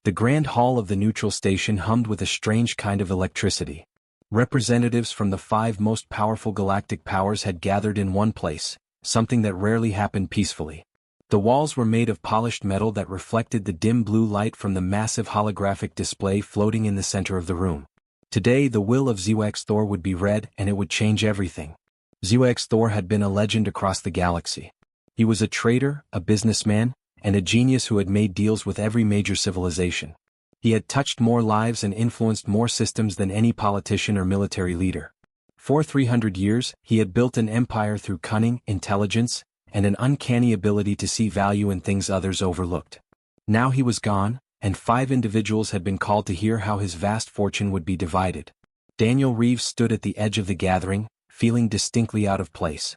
The grand hall of the neutral station hummed with a strange kind of electricity. Representatives from the 5 most powerful galactic powers had gathered in one place, something that rarely happened peacefully. The walls were made of polished metal that reflected the dim blue light from the massive holographic display floating in the center of the room. Today the will of HFY Thor would be read, and it would change everything. HFY Thor had been a legend across the galaxy. He was a trader, a businessman, and a genius who had made deals with every major civilization. He had touched more lives and influenced more systems than any politician or military leader. For 300 years, he had built an empire through cunning, intelligence, and an uncanny ability to see value in things others overlooked. Now he was gone, and 5 individuals had been called to hear how his vast fortune would be divided. Daniel Reeves stood at the edge of the gathering, feeling distinctly out of place.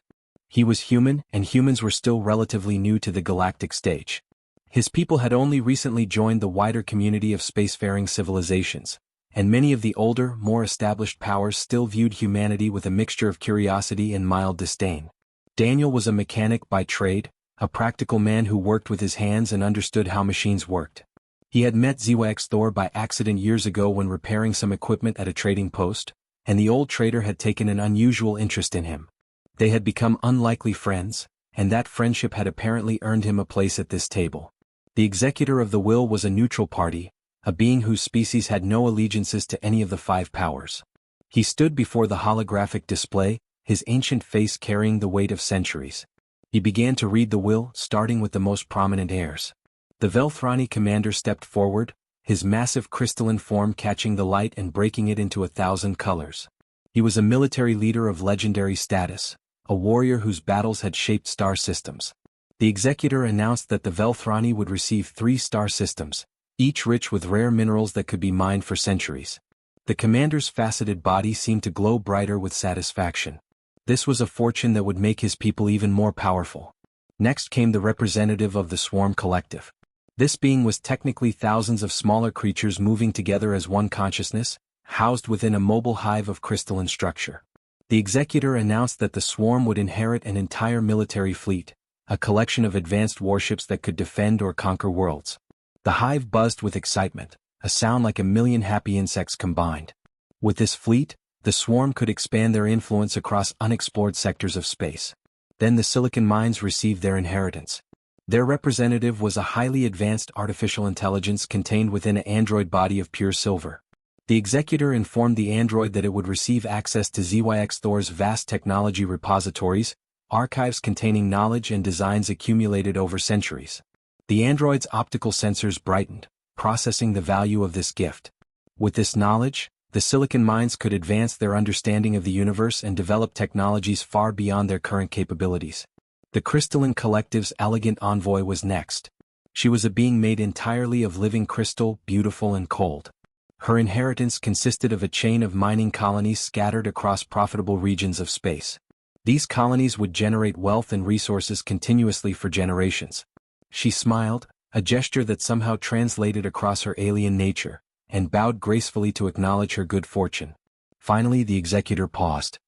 He was human, and humans were still relatively new to the galactic stage. His people had only recently joined the wider community of spacefaring civilizations, and many of the older, more established powers still viewed humanity with a mixture of curiosity and mild disdain. Daniel was a mechanic by trade, a practical man who worked with his hands and understood how machines worked. He had met HFY Thor by accident years ago when repairing some equipment at a trading post, and the old trader had taken an unusual interest in him. They had become unlikely friends, and that friendship had apparently earned him a place at this table. The executor of the will was a neutral party, a being whose species had no allegiances to any of the 5 powers. He stood before the holographic display, his ancient face carrying the weight of centuries. He began to read the will, starting with the most prominent heirs. The Velthrani commander stepped forward, his massive crystalline form catching the light and breaking it into 1,000 colors. He was a military leader of legendary status, a warrior whose battles had shaped star systems. The executor announced that the Velthrani would receive 3 star systems, each rich with rare minerals that could be mined for centuries. The commander's faceted body seemed to glow brighter with satisfaction. This was a fortune that would make his people even more powerful. Next came the representative of the Swarm Collective. This being was technically thousands of smaller creatures moving together as one consciousness, housed within a mobile hive of crystalline structure. The executor announced that the swarm would inherit an entire military fleet, a collection of advanced warships that could defend or conquer worlds. The hive buzzed with excitement, a sound like 1,000,000 happy insects combined. With this fleet, the swarm could expand their influence across unexplored sectors of space. Then the Silicon Mines received their inheritance. Their representative was a highly advanced artificial intelligence contained within an android body of pure silver. The executor informed the android that it would receive access to HFY Thor's vast technology repositories, archives containing knowledge and designs accumulated over centuries. The android's optical sensors brightened, processing the value of this gift. With this knowledge, the Silicon Mines could advance their understanding of the universe and develop technologies far beyond their current capabilities. The Crystalline Collective's elegant envoy was next. She was a being made entirely of living crystal, beautiful and cold. Her inheritance consisted of a chain of mining colonies scattered across profitable regions of space. These colonies would generate wealth and resources continuously for generations. She smiled, a gesture that somehow translated across her alien nature, and bowed gracefully to acknowledge her good fortune. Finally the executor paused.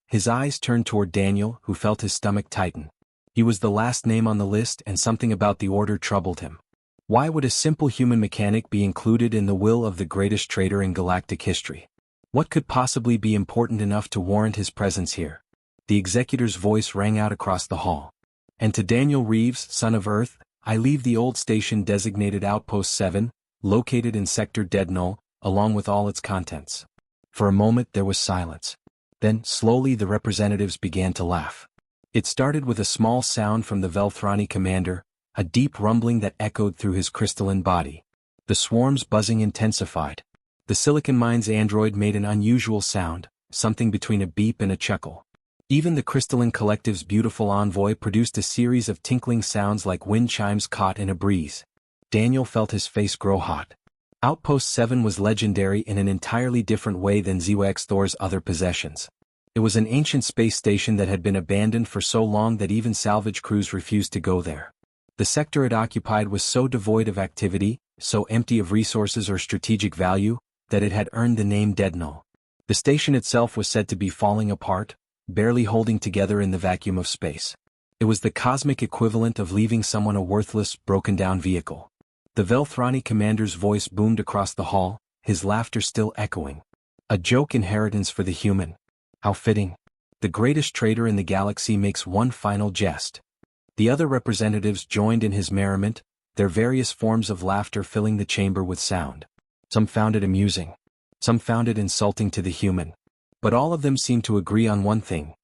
His eyes turned toward Daniel, who felt his stomach tighten. He was the last name on the list, and something about the order troubled him. Why would a simple human mechanic be included in the will of the greatest trader in galactic history? What could possibly be important enough to warrant his presence here? The executor's voice rang out across the hall. And to Daniel Reeves, son of Earth, I leave the old station designated Outpost 7, located in Sector Dead Null, along with all its contents. For a moment there was silence. Then, slowly the representatives began to laugh. It started with a small sound from the Velthrani commander, a deep rumbling that echoed through his crystalline body. The swarm's buzzing intensified. The Silicon Mines android made an unusual sound, something between a beep and a chuckle. Even the Crystalline Collective's beautiful envoy produced a series of tinkling sounds like wind chimes caught in a breeze. Daniel felt his face grow hot. Outpost 7 was legendary in an entirely different way than HFY Thor's other possessions. It was an ancient space station that had been abandoned for so long that even salvage crews refused to go there. The sector it occupied was so devoid of activity, so empty of resources or strategic value, that it had earned the name Dead Null. The station itself was said to be falling apart, barely holding together in the vacuum of space. It was the cosmic equivalent of leaving someone a worthless, broken-down vehicle. The Velthrani commander's voice boomed across the hall, his laughter still echoing. A joke inheritance for the human. How fitting. The greatest trader in the galaxy makes one final jest. The other representatives joined in his merriment, their various forms of laughter filling the chamber with sound. Some found it amusing. Some found it insulting to the human. But all of them seemed to agree on one thing.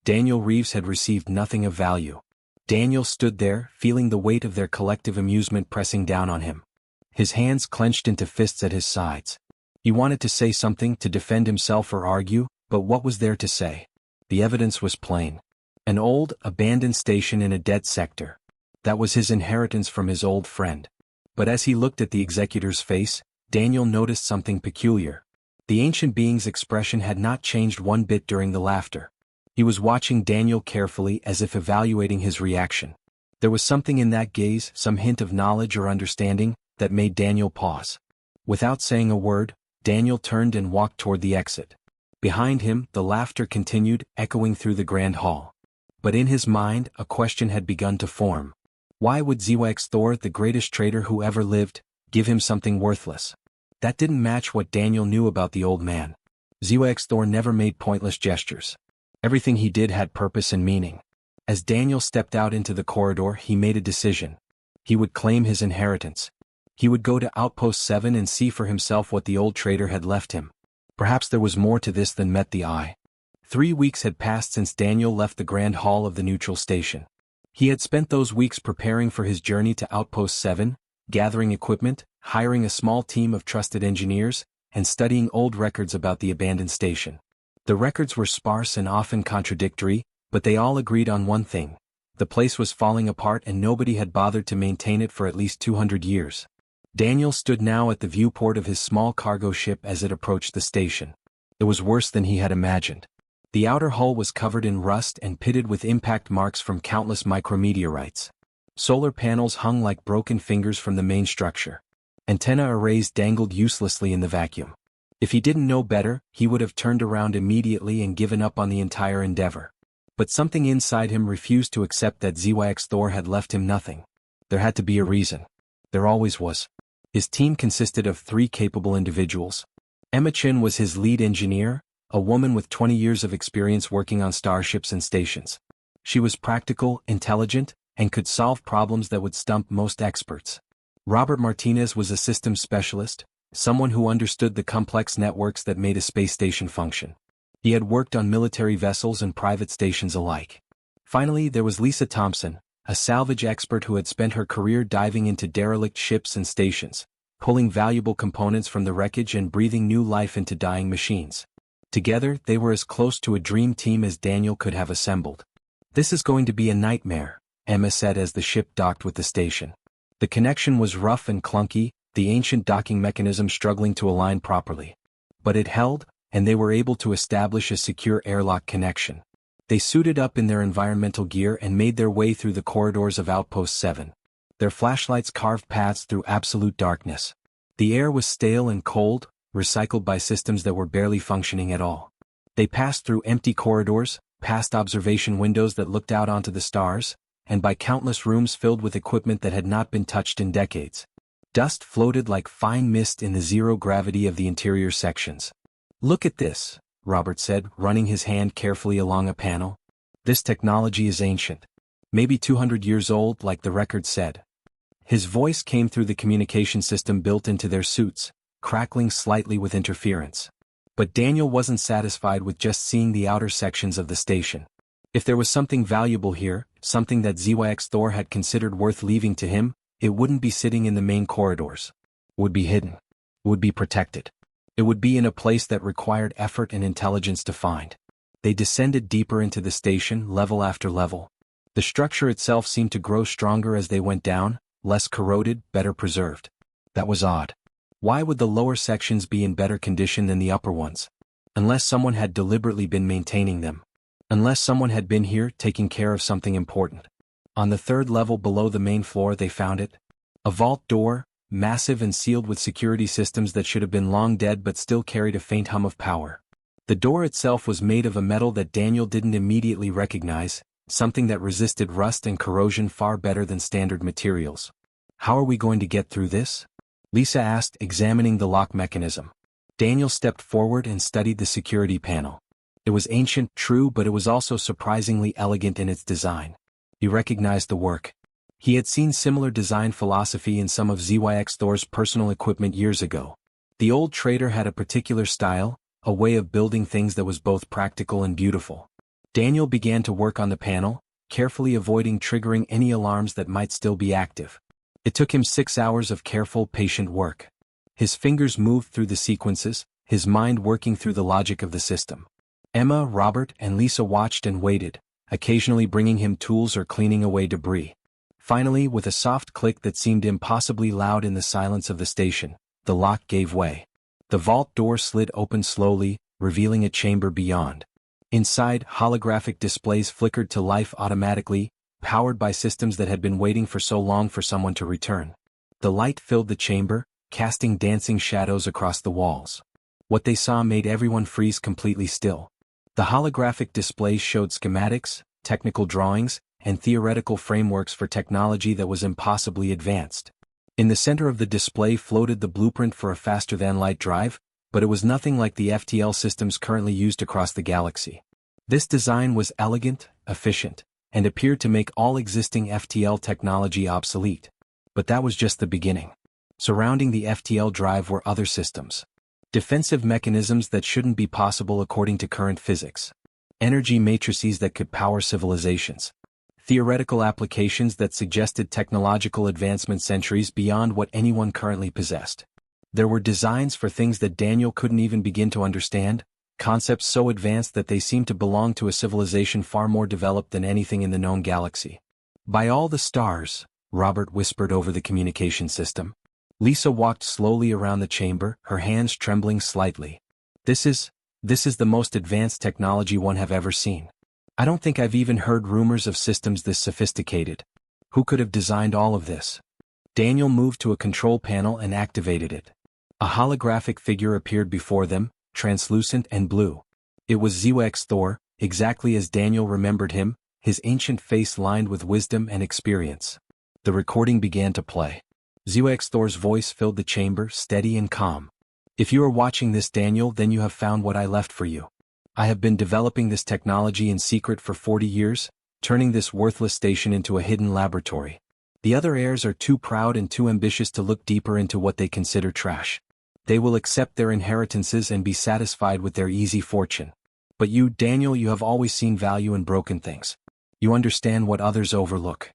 Daniel Reeves had received nothing of value. Daniel stood there, feeling the weight of their collective amusement pressing down on him. His hands clenched into fists at his sides. He wanted to say something, to defend himself or argue, but what was there to say? The evidence was plain. An old, abandoned station in a dead sector. That was his inheritance from his old friend. But as he looked at the executor's face, Daniel noticed something peculiar. The ancient being's expression had not changed one bit during the laughter. He was watching Daniel carefully, as if evaluating his reaction. There was something in that gaze, some hint of knowledge or understanding, that made Daniel pause. Without saying a word, Daniel turned and walked toward the exit. Behind him, the laughter continued, echoing through the grand hall. But in his mind, a question had begun to form. Why would ZYX Thor, the greatest trader who ever lived, give him something worthless? That didn't match what Daniel knew about the old man. ZYX Thor never made pointless gestures. Everything he did had purpose and meaning. As Daniel stepped out into the corridor, he made a decision. He would claim his inheritance. He would go to Outpost 7 and see for himself what the old trader had left him. Perhaps there was more to this than met the eye. 3 weeks had passed since Daniel left the grand hall of the neutral station. He had spent those weeks preparing for his journey to Outpost 7, gathering equipment, hiring a small team of trusted engineers, and studying old records about the abandoned station. The records were sparse and often contradictory, but they all agreed on one thing. The place was falling apart and nobody had bothered to maintain it for at least 200 years. Daniel stood now at the viewport of his small cargo ship as it approached the station. It was worse than he had imagined. The outer hull was covered in rust and pitted with impact marks from countless micrometeorites. Solar panels hung like broken fingers from the main structure. Antenna arrays dangled uselessly in the vacuum. If he didn't know better, he would have turned around immediately and given up on the entire endeavor. But something inside him refused to accept that ZYX Thor had left him nothing. There had to be a reason. There always was. His team consisted of 3 capable individuals. Emma Chin was his lead engineer, a woman with 20 years of experience working on starships and stations. She was practical, intelligent, and could solve problems that would stump most experts. Robert Martinez was a systems specialist, someone who understood the complex networks that made a space station function. He had worked on military vessels and private stations alike. Finally, there was Lisa Thompson, a salvage expert who had spent her career diving into derelict ships and stations, pulling valuable components from the wreckage and breathing new life into dying machines. Together, they were as close to a dream team as Daniel could have assembled. "This is going to be a nightmare," Emma said as the ship docked with the station. The connection was rough and clunky, the ancient docking mechanism struggling to align properly. But it held, and they were able to establish a secure airlock connection. They suited up in their environmental gear and made their way through the corridors of Outpost 7. Their flashlights carved paths through absolute darkness. The air was stale and cold, recycled by systems that were barely functioning at all. They passed through empty corridors, past observation windows that looked out onto the stars, and by countless rooms filled with equipment that had not been touched in decades. Dust floated like fine mist in the zero gravity of the interior sections. "Look at this," Robert said, running his hand carefully along a panel. "This technology is ancient. Maybe 200 years old, like the record said." His voice came through the communication system built into their suits, crackling slightly with interference. But Daniel wasn't satisfied with just seeing the outer sections of the station. If there was something valuable here, something that ZYX Thor had considered worth leaving to him, it wouldn't be sitting in the main corridors. It would be hidden. It would be protected. It would be in a place that required effort and intelligence to find. They descended deeper into the station, level after level. The structure itself seemed to grow stronger as they went down, less corroded, better preserved. That was odd. Why would the lower sections be in better condition than the upper ones? Unless someone had deliberately been maintaining them. Unless someone had been here taking care of something important. On the 3rd level below the main floor they found it. A vault door, massive and sealed with security systems that should have been long dead but still carried a faint hum of power. The door itself was made of a metal that Daniel didn't immediately recognize, something that resisted rust and corrosion far better than standard materials. How are we going to get through this? Lisa asked, examining the lock mechanism. Daniel stepped forward and studied the security panel. It was ancient, true, but it was also surprisingly elegant in its design. He recognized the work. He had seen similar design philosophy in some of ZYX Thor's personal equipment years ago. The old trader had a particular style, a way of building things that was both practical and beautiful. Daniel began to work on the panel, carefully avoiding triggering any alarms that might still be active. It took him 6 hours of careful, patient work. His fingers moved through the sequences, his mind working through the logic of the system. Emma, Robert, and Lisa watched and waited, occasionally bringing him tools or cleaning away debris. Finally, with a soft click that seemed impossibly loud in the silence of the station, the lock gave way. The vault door slid open slowly, revealing a chamber beyond. Inside, holographic displays flickered to life automatically, powered by systems that had been waiting for so long for someone to return. The light filled the chamber, casting dancing shadows across the walls. What they saw made everyone freeze completely still. The holographic displays showed schematics, technical drawings, and theoretical frameworks for technology that was impossibly advanced. In the center of the display floated the blueprint for a faster-than-light drive, but it was nothing like the FTL systems currently used across the galaxy. This design was elegant, efficient, and appeared to make all existing FTL technology obsolete. But that was just the beginning. Surrounding the FTL drive were other systems. Defensive mechanisms that shouldn't be possible according to current physics. Energy matrices that could power civilizations. Theoretical applications that suggested technological advancement centuries beyond what anyone currently possessed. There were designs for things that Daniel couldn't even begin to understand, concepts so advanced that they seemed to belong to a civilization far more developed than anything in the known galaxy. By all the stars, Robert whispered over the communication system. Lisa walked slowly around the chamber, her hands trembling slightly. This is the most advanced technology one have ever seen. I don't think I've even heard rumors of systems this sophisticated. Who could have designed all of this? Daniel moved to a control panel and activated it. A holographic figure appeared before them, translucent and blue. It was ZYX Thor, exactly as Daniel remembered him, his ancient face lined with wisdom and experience. The recording began to play. ZYX Thor's voice filled the chamber, steady and calm. If you are watching this, Daniel, then you have found what I left for you. I have been developing this technology in secret for 40 years, turning this worthless station into a hidden laboratory. The other heirs are too proud and too ambitious to look deeper into what they consider trash. They will accept their inheritances and be satisfied with their easy fortune. But you, Daniel, you have always seen value in broken things. You understand what others overlook.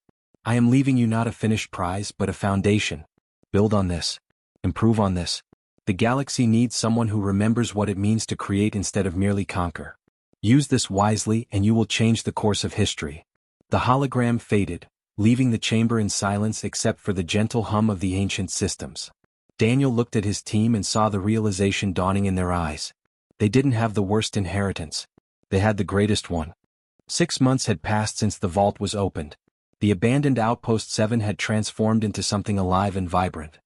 I am leaving you not a finished prize but a foundation. Build on this. Improve on this. The galaxy needs someone who remembers what it means to create instead of merely conquer. Use this wisely and you will change the course of history. The hologram faded, leaving the chamber in silence except for the gentle hum of the ancient systems. Daniel looked at his team and saw the realization dawning in their eyes. They didn't have the worst inheritance. They had the greatest one. 6 months had passed since the vault was opened. The abandoned Outpost 7 had transformed into something alive and vibrant.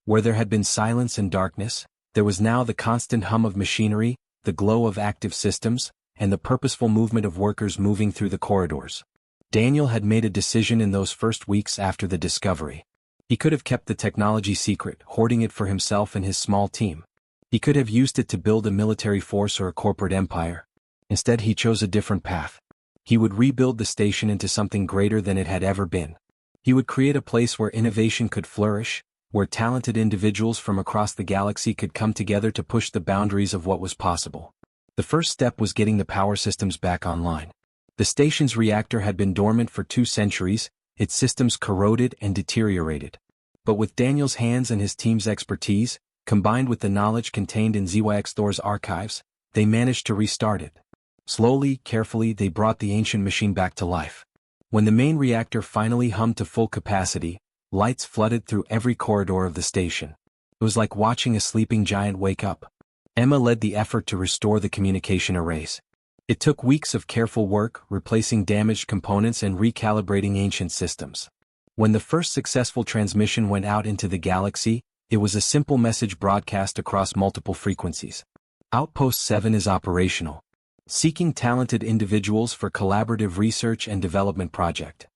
Where there had been silence and darkness, there was now the constant hum of machinery, the glow of active systems, and the purposeful movement of workers moving through the corridors. Daniel had made a decision in those first weeks after the discovery. He could have kept the technology secret, hoarding it for himself and his small team. He could have used it to build a military force or a corporate empire. Instead, he chose a different path. He would rebuild the station into something greater than it had ever been. He would create a place where innovation could flourish, where talented individuals from across the galaxy could come together to push the boundaries of what was possible. The first step was getting the power systems back online. The station's reactor had been dormant for 2 centuries, its systems corroded and deteriorated. But with Daniel's hands and his team's expertise, combined with the knowledge contained in ZYX Thor's archives, they managed to restart it. Slowly, carefully, they brought the ancient machine back to life. When the main reactor finally hummed to full capacity, lights flooded through every corridor of the station. It was like watching a sleeping giant wake up. Emma led the effort to restore the communication arrays. It took weeks of careful work, replacing damaged components and recalibrating ancient systems. When the first successful transmission went out into the galaxy, it was a simple message broadcast across multiple frequencies. Outpost 7 is operational. Seeking talented individuals for collaborative research and development project.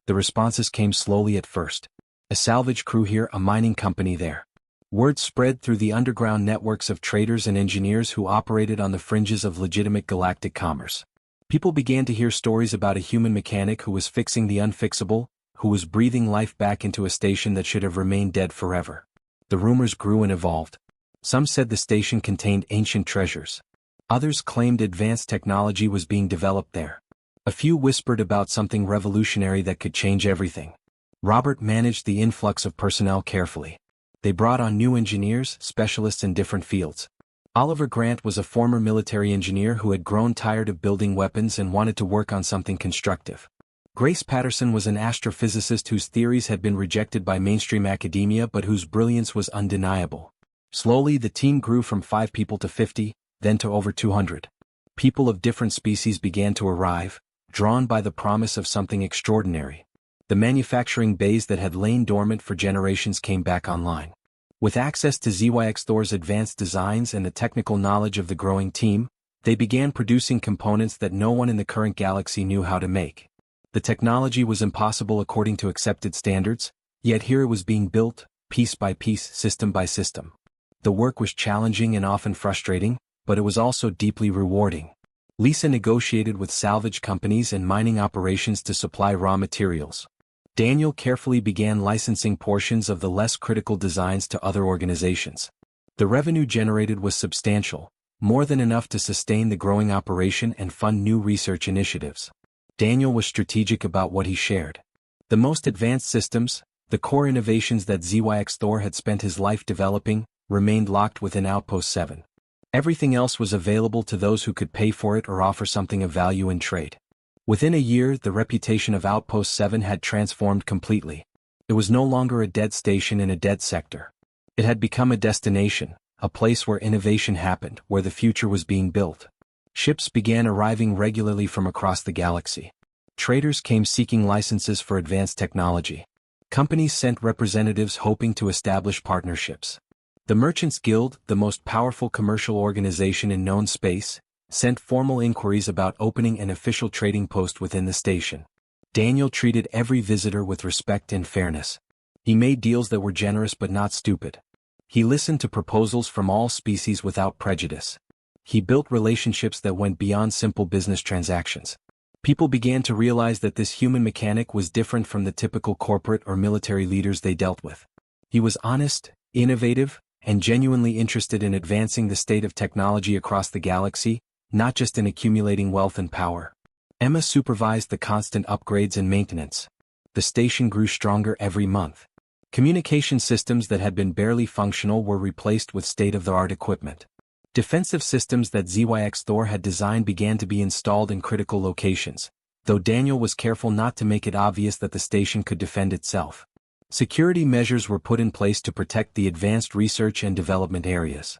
The responses came slowly at first. A salvage crew here, a mining company there. Word spread through the underground networks of traders and engineers who operated on the fringes of legitimate galactic commerce. People began to hear stories about a human mechanic who was fixing the unfixable, who was breathing life back into a station that should have remained dead forever. The rumors grew and evolved. Some said the station contained ancient treasures. Others claimed advanced technology was being developed there. A few whispered about something revolutionary that could change everything. Robert managed the influx of personnel carefully. They brought on new engineers, specialists in different fields. Oliver Grant was a former military engineer who had grown tired of building weapons and wanted to work on something constructive. Grace Patterson was an astrophysicist whose theories had been rejected by mainstream academia but whose brilliance was undeniable. Slowly the team grew from 5 people to 50, then to over 200. People of different species began to arrive, drawn by the promise of something extraordinary. The manufacturing bays that had lain dormant for generations came back online. With access to HFY Story's advanced designs and the technical knowledge of the growing team, they began producing components that no one in the current galaxy knew how to make. The technology was impossible according to accepted standards, yet here it was being built, piece by piece, system by system. The work was challenging and often frustrating, but it was also deeply rewarding. Lisa negotiated with salvage companies and mining operations to supply raw materials. Daniel carefully began licensing portions of the less critical designs to other organizations. The revenue generated was substantial, more than enough to sustain the growing operation and fund new research initiatives. Daniel was strategic about what he shared. The most advanced systems, the core innovations that HFY Story had spent his life developing, remained locked within Outpost 7. Everything else was available to those who could pay for it or offer something of value in trade. Within a year, the reputation of Outpost 7 had transformed completely. It was no longer a dead station in a dead sector. It had become a destination, a place where innovation happened, where the future was being built. Ships began arriving regularly from across the galaxy. Traders came seeking licenses for advanced technology. Companies sent representatives hoping to establish partnerships. The Merchants Guild, the most powerful commercial organization in known space, sent formal inquiries about opening an official trading post within the station. Daniel treated every visitor with respect and fairness. He made deals that were generous but not stupid. He listened to proposals from all species without prejudice. He built relationships that went beyond simple business transactions. People began to realize that this human mechanic was different from the typical corporate or military leaders they dealt with. He was honest, innovative, and genuinely interested in advancing the state of technology across the galaxy, not just in accumulating wealth and power. Emma supervised the constant upgrades and maintenance. The station grew stronger every month. Communication systems that had been barely functional were replaced with state-of-the-art equipment. Defensive systems that HFY Story had designed began to be installed in critical locations, though Daniel was careful not to make it obvious that the station could defend itself. Security measures were put in place to protect the advanced research and development areas.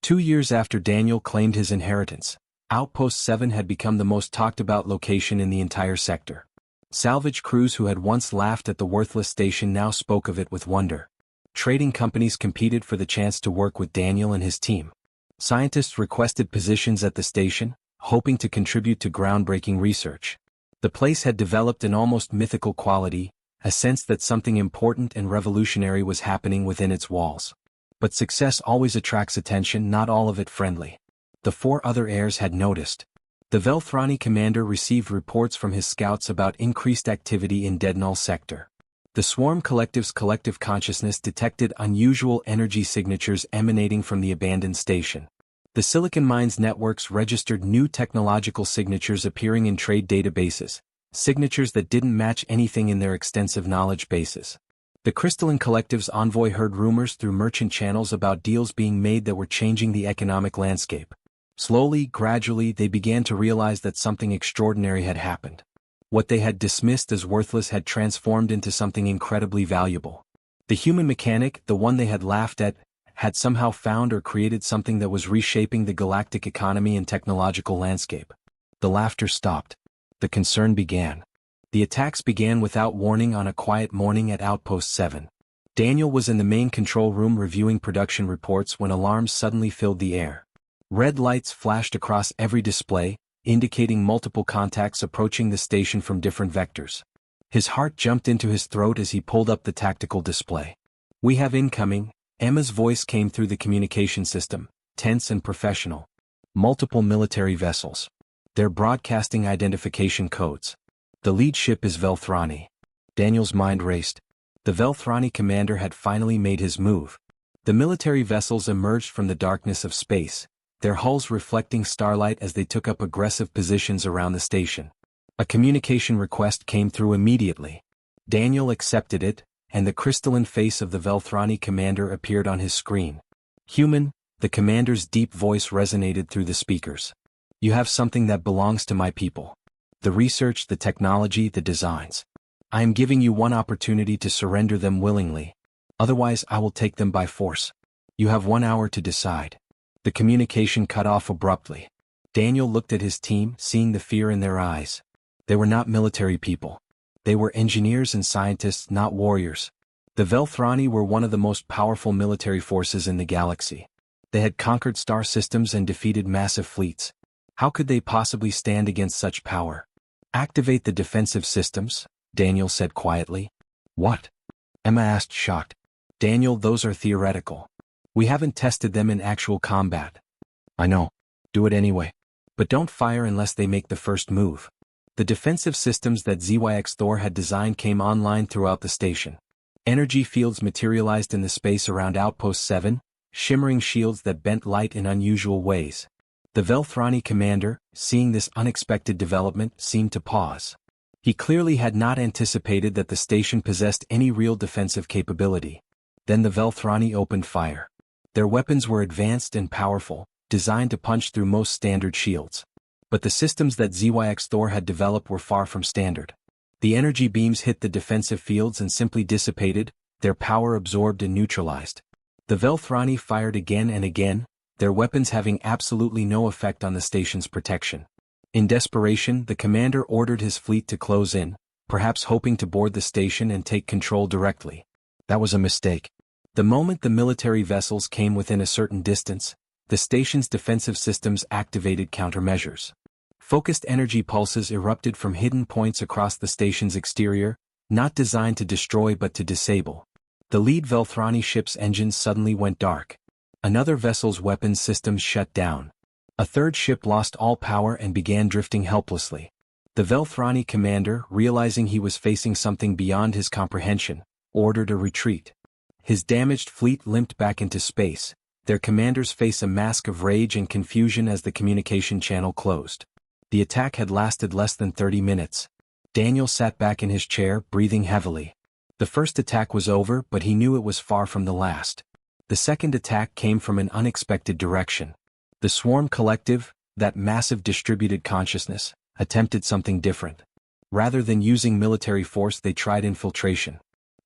2 years after Daniel claimed his inheritance, Outpost 7 had become the most talked-about location in the entire sector. Salvage crews who had once laughed at the worthless station now spoke of it with wonder. Trading companies competed for the chance to work with Daniel and his team. Scientists requested positions at the station, hoping to contribute to groundbreaking research. The place had developed an almost mythical quality, a sense that something important and revolutionary was happening within its walls. But success always attracts attention, not all of it friendly. The 4 other heirs had noticed. The Velthrani commander received reports from his scouts about increased activity in Deadnull sector. The Swarm Collective's collective consciousness detected unusual energy signatures emanating from the abandoned station. The Silicon Mines networks registered new technological signatures appearing in trade databases, signatures that didn't match anything in their extensive knowledge bases. The Crystalline Collective's envoy heard rumors through merchant channels about deals being made that were changing the economic landscape. Slowly, gradually, they began to realize that something extraordinary had happened. What they had dismissed as worthless had transformed into something incredibly valuable. The human mechanic, the one they had laughed at, had somehow found or created something that was reshaping the galactic economy and technological landscape. The laughter stopped. The concern began. The attacks began without warning on a quiet morning at Outpost 7. Daniel was in the main control room reviewing production reports when alarms suddenly filled the air. Red lights flashed across every display, indicating multiple contacts approaching the station from different vectors. His heart jumped into his throat as he pulled up the tactical display. "We have incoming." Emma's voice came through the communication system, tense and professional. "Multiple military vessels. They're broadcasting identification codes. The lead ship is Velthrani." Daniel's mind raced. The Velthrani commander had finally made his move. The military vessels emerged from the darkness of space, their hulls reflecting starlight as they took up aggressive positions around the station. A communication request came through immediately. Daniel accepted it, and the crystalline face of the Velthrani commander appeared on his screen. "Human," the commander's deep voice resonated through the speakers. "You have something that belongs to my people. The research, the technology, the designs. I am giving you one opportunity to surrender them willingly. Otherwise I will take them by force. You have 1 hour to decide." The communication cut off abruptly. Daniel looked at his team, seeing the fear in their eyes. They were not military people. They were engineers and scientists, not warriors. The Velthrani were one of the most powerful military forces in the galaxy. They had conquered star systems and defeated massive fleets. How could they possibly stand against such power? "Activate the defensive systems," Daniel said quietly. "What?" Emma asked, shocked. "Daniel, those are theoretical. We haven't tested them in actual combat." "I know. Do it anyway. But don't fire unless they make the first move." The defensive systems that ZYX Thor had designed came online throughout the station. Energy fields materialized in the space around Outpost 7, shimmering shields that bent light in unusual ways. The Velthrani commander, seeing this unexpected development, seemed to pause. He clearly had not anticipated that the station possessed any real defensive capability. Then the Velthrani opened fire. Their weapons were advanced and powerful, designed to punch through most standard shields. But the systems that ZYX Thor had developed were far from standard. The energy beams hit the defensive fields and simply dissipated, their power absorbed and neutralized. The Velthrani fired again and again, their weapons having absolutely no effect on the station's protection. In desperation, the commander ordered his fleet to close in, perhaps hoping to board the station and take control directly. That was a mistake. The moment the military vessels came within a certain distance, the station's defensive systems activated countermeasures. Focused energy pulses erupted from hidden points across the station's exterior, not designed to destroy but to disable. The lead Velthrani ship's engines suddenly went dark. Another vessel's weapons systems shut down. A third ship lost all power and began drifting helplessly. The Velthrani commander, realizing he was facing something beyond his comprehension, ordered a retreat. His damaged fleet limped back into space, their commanders face a mask of rage and confusion as the communication channel closed. The attack had lasted less than 30 minutes. Daniel sat back in his chair, breathing heavily. The first attack was over, but he knew it was far from the last. The second attack came from an unexpected direction. The Swarm Collective, that massive distributed consciousness, attempted something different. Rather than using military force, they tried infiltration.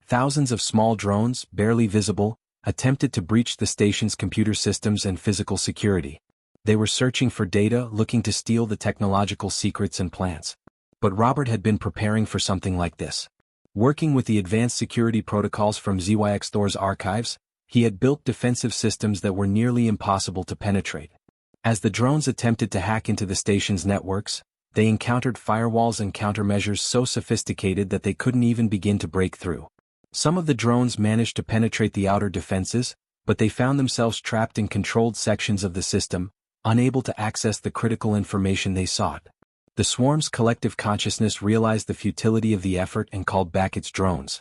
Thousands of small drones, barely visible, attempted to breach the station's computer systems and physical security. They were searching for data, looking to steal the technological secrets and plans. But Robert had been preparing for something like this. Working with the advanced security protocols from ZYX Thor's archives, he had built defensive systems that were nearly impossible to penetrate. As the drones attempted to hack into the station's networks, they encountered firewalls and countermeasures so sophisticated that they couldn't even begin to break through. Some of the drones managed to penetrate the outer defenses, but they found themselves trapped in controlled sections of the system, unable to access the critical information they sought. The swarm's collective consciousness realized the futility of the effort and called back its drones.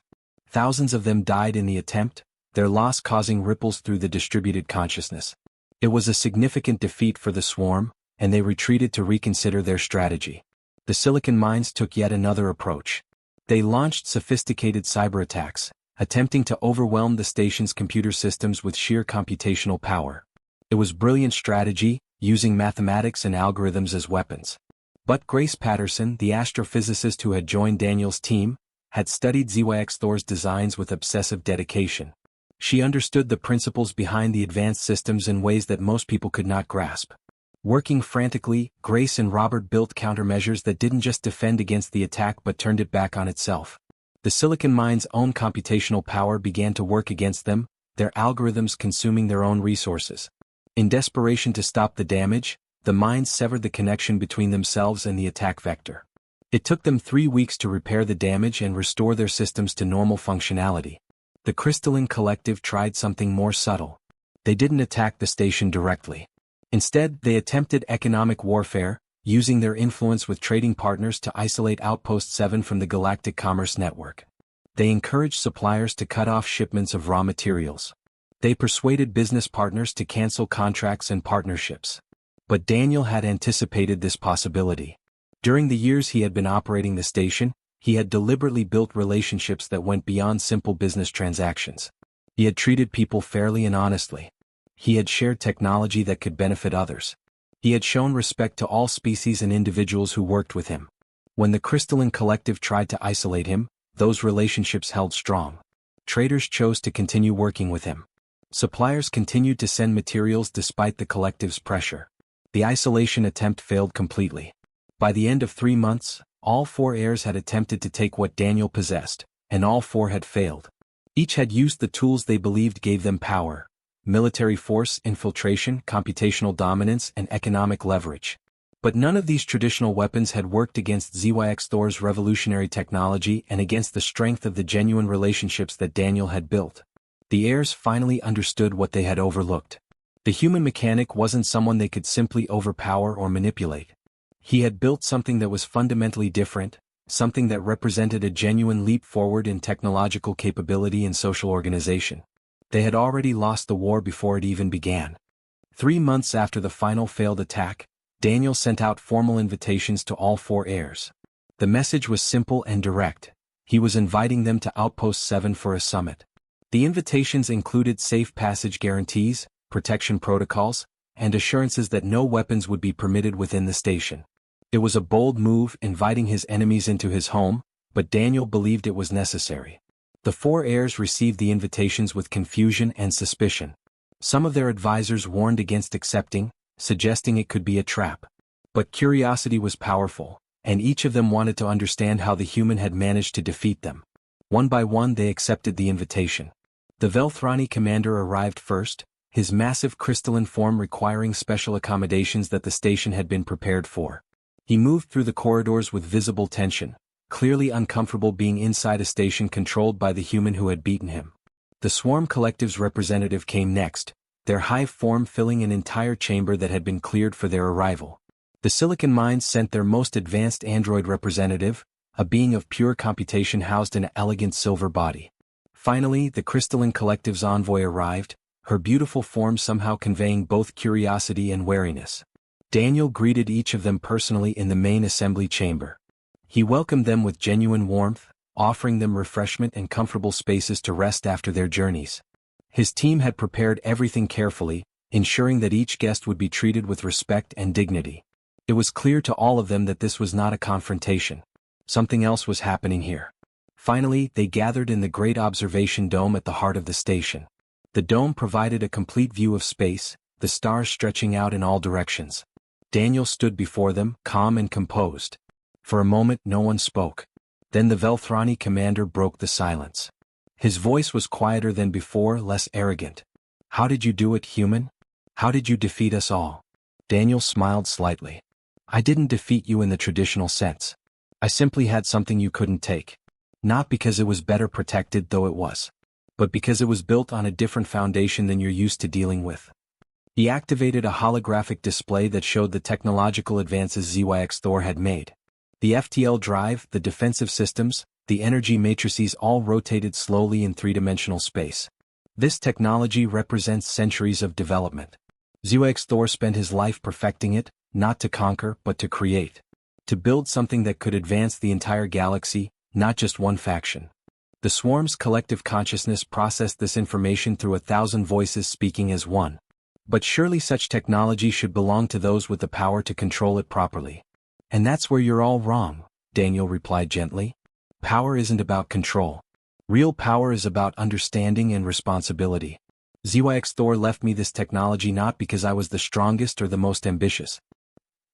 Thousands of them died in the attempt, their loss causing ripples through the distributed consciousness. It was a significant defeat for the swarm, and they retreated to reconsider their strategy. The Silicon Mines took yet another approach. They launched sophisticated cyber attacks, attempting to overwhelm the station's computer systems with sheer computational power. It was brilliant strategy, using mathematics and algorithms as weapons. But Grace Patterson, the astrophysicist who had joined Daniel's team, had studied ZYX Thor's designs with obsessive dedication. She understood the principles behind the advanced systems in ways that most people could not grasp. Working frantically, Grace and Robert built countermeasures that didn't just defend against the attack but turned it back on itself. The Silicon Mines' own computational power began to work against them, their algorithms consuming their own resources. In desperation to stop the damage, the mines severed the connection between themselves and the attack vector. It took them 3 weeks to repair the damage and restore their systems to normal functionality. The Crystalline Collective tried something more subtle. They didn't attack the station directly. Instead, they attempted economic warfare, using their influence with trading partners to isolate Outpost 7 from the Galactic Commerce Network. They encouraged suppliers to cut off shipments of raw materials. They persuaded business partners to cancel contracts and partnerships. But Daniel had anticipated this possibility. During the years he had been operating the station, he had deliberately built relationships that went beyond simple business transactions. He had treated people fairly and honestly. He had shared technology that could benefit others. He had shown respect to all species and individuals who worked with him. When the Crystalline Collective tried to isolate him, those relationships held strong. Traders chose to continue working with him. Suppliers continued to send materials despite the collective's pressure. The isolation attempt failed completely. By the end of 3 months, all 4 heirs had attempted to take what Daniel possessed, and all 4 had failed. Each had used the tools they believed gave them power: military force, infiltration, computational dominance, and economic leverage. But none of these traditional weapons had worked against HFY Thor's revolutionary technology and against the strength of the genuine relationships that Daniel had built. The heirs finally understood what they had overlooked. The human mechanic wasn't someone they could simply overpower or manipulate. He had built something that was fundamentally different, something that represented a genuine leap forward in technological capability and social organization. They had already lost the war before it even began. 3 months after the final failed attack, Daniel sent out formal invitations to all 4 heirs. The message was simple and direct. He was inviting them to Outpost 7 for a summit. The invitations included safe passage guarantees, protection protocols, and assurances that no weapons would be permitted within the station. It was a bold move, inviting his enemies into his home, but Daniel believed it was necessary. The 4 heirs received the invitations with confusion and suspicion. Some of their advisors warned against accepting, suggesting it could be a trap. But curiosity was powerful, and each of them wanted to understand how the human had managed to defeat them. One by one they accepted the invitation. The Velthrani commander arrived first, his massive crystalline form requiring special accommodations that the station had been prepared for. He moved through the corridors with visible tension, clearly uncomfortable being inside a station controlled by the human who had beaten him. The Swarm Collective's representative came next, their hive form filling an entire chamber that had been cleared for their arrival. The Silicon Mines sent their most advanced android representative, a being of pure computation housed in an elegant silver body. Finally, the Crystalline Collective's envoy arrived, her beautiful form somehow conveying both curiosity and wariness. Daniel greeted each of them personally in the main assembly chamber. He welcomed them with genuine warmth, offering them refreshment and comfortable spaces to rest after their journeys. His team had prepared everything carefully, ensuring that each guest would be treated with respect and dignity. It was clear to all of them that this was not a confrontation. Something else was happening here. Finally, they gathered in the great observation dome at the heart of the station. The dome provided a complete view of space, the stars stretching out in all directions. Daniel stood before them, calm and composed. For a moment no one spoke. Then the Velthrani commander broke the silence. His voice was quieter than before, less arrogant. "How did you do it, human? How did you defeat us all?" Daniel smiled slightly. "I didn't defeat you in the traditional sense. I simply had something you couldn't take. Not because it was better protected, though it was, but because it was built on a different foundation than you're used to dealing with." He activated a holographic display that showed the technological advances HFY Thor had made. The FTL drive, the defensive systems, the energy matrices all rotated slowly in three-dimensional space. This technology represents centuries of development. HFY Thor spent his life perfecting it, not to conquer but to create. To build something that could advance the entire galaxy, not just one faction. The Swarm's collective consciousness processed this information through 1,000 voices speaking as one. But surely such technology should belong to those with the power to control it properly. "And that's where you're all wrong," Daniel replied gently. "Power isn't about control. Real power is about understanding and responsibility. HFY Thor left me this technology not because I was the strongest or the most ambitious.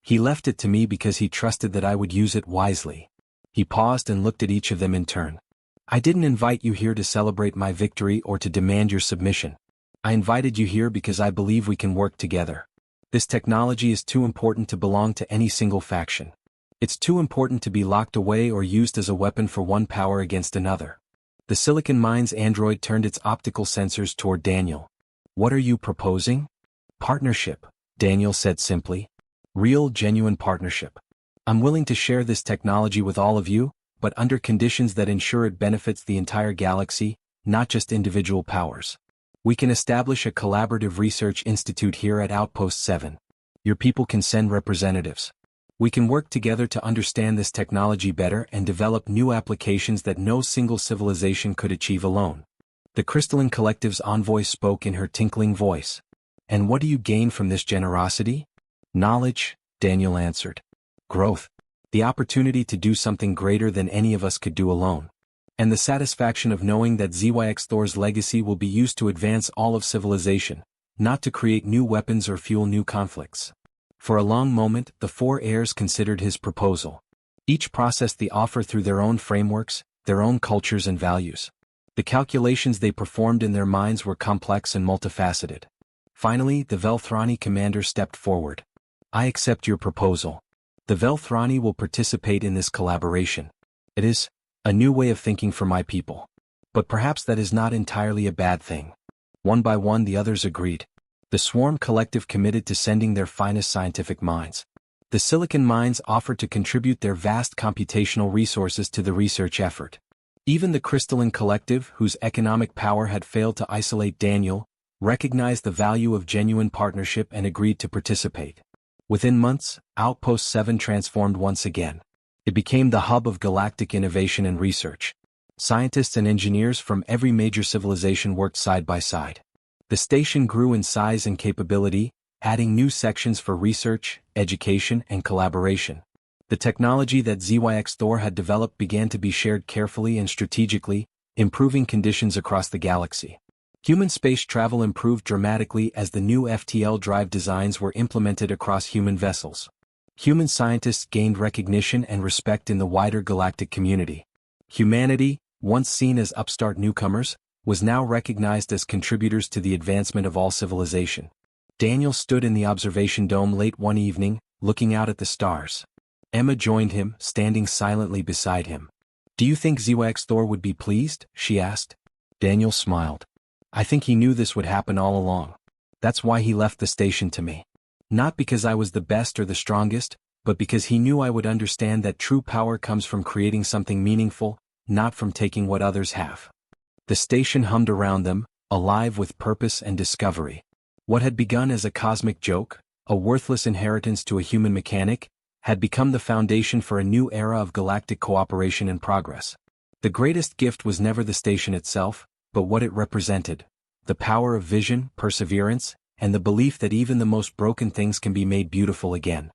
He left it to me because he trusted that I would use it wisely." He paused and looked at each of them in turn. "I didn't invite you here to celebrate my victory or to demand your submission. I invited you here because I believe we can work together. This technology is too important to belong to any single faction. It's too important to be locked away or used as a weapon for one power against another. The Silicon Mind's android turned its optical sensors toward Daniel. What are you proposing? Partnership, Daniel said simply. Real, genuine partnership. I'm willing to share this technology with all of you, but under conditions that ensure it benefits the entire galaxy, not just individual powers. We can establish a collaborative research institute here at Outpost 7. Your people can send representatives. We can work together to understand this technology better and develop new applications that no single civilization could achieve alone. The Crystalline Collective's envoy spoke in her tinkling voice. And what do you gain from this generosity? Knowledge, Daniel answered. Growth. The opportunity to do something greater than any of us could do alone. And the satisfaction of knowing that ZYX Thor's legacy will be used to advance all of civilization, not to create new weapons or fuel new conflicts. For a long moment, the four heirs considered his proposal. Each processed the offer through their own frameworks, their own cultures and values. The calculations they performed in their minds were complex and multifaceted. Finally, the Velthrani commander stepped forward. I accept your proposal. The Velthrani will participate in this collaboration. It is a new way of thinking for my people. But perhaps that is not entirely a bad thing. One by one the others agreed. The Swarm Collective committed to sending their finest scientific minds. The Silicon Minds offered to contribute their vast computational resources to the research effort. Even the Crystalline Collective, whose economic power had failed to isolate Daniel, recognized the value of genuine partnership and agreed to participate. Within months, Outpost 7 transformed once again. It became the hub of galactic innovation and research. Scientists and engineers from every major civilization worked side by side. The station grew in size and capability, adding new sections for research, education, and collaboration. The technology that ZYX Thor had developed began to be shared carefully and strategically, improving conditions across the galaxy. Human space travel improved dramatically as the new FTL drive designs were implemented across human vessels. Human scientists gained recognition and respect in the wider galactic community. Humanity, once seen as upstart newcomers, was now recognized as contributors to the advancement of all civilization. Daniel stood in the observation dome late one evening, looking out at the stars. Emma joined him, standing silently beside him. Do you think ZYX Thor would be pleased? She asked. Daniel smiled. I think he knew this would happen all along. That's why he left the station to me. Not because I was the best or the strongest, but because he knew I would understand that true power comes from creating something meaningful, not from taking what others have. The station hummed around them, alive with purpose and discovery. What had begun as a cosmic joke, a worthless inheritance to a human mechanic, had become the foundation for a new era of galactic cooperation and progress. The greatest gift was never the station itself, but what it represented: the power of vision, perseverance, and the belief that even the most broken things can be made beautiful again.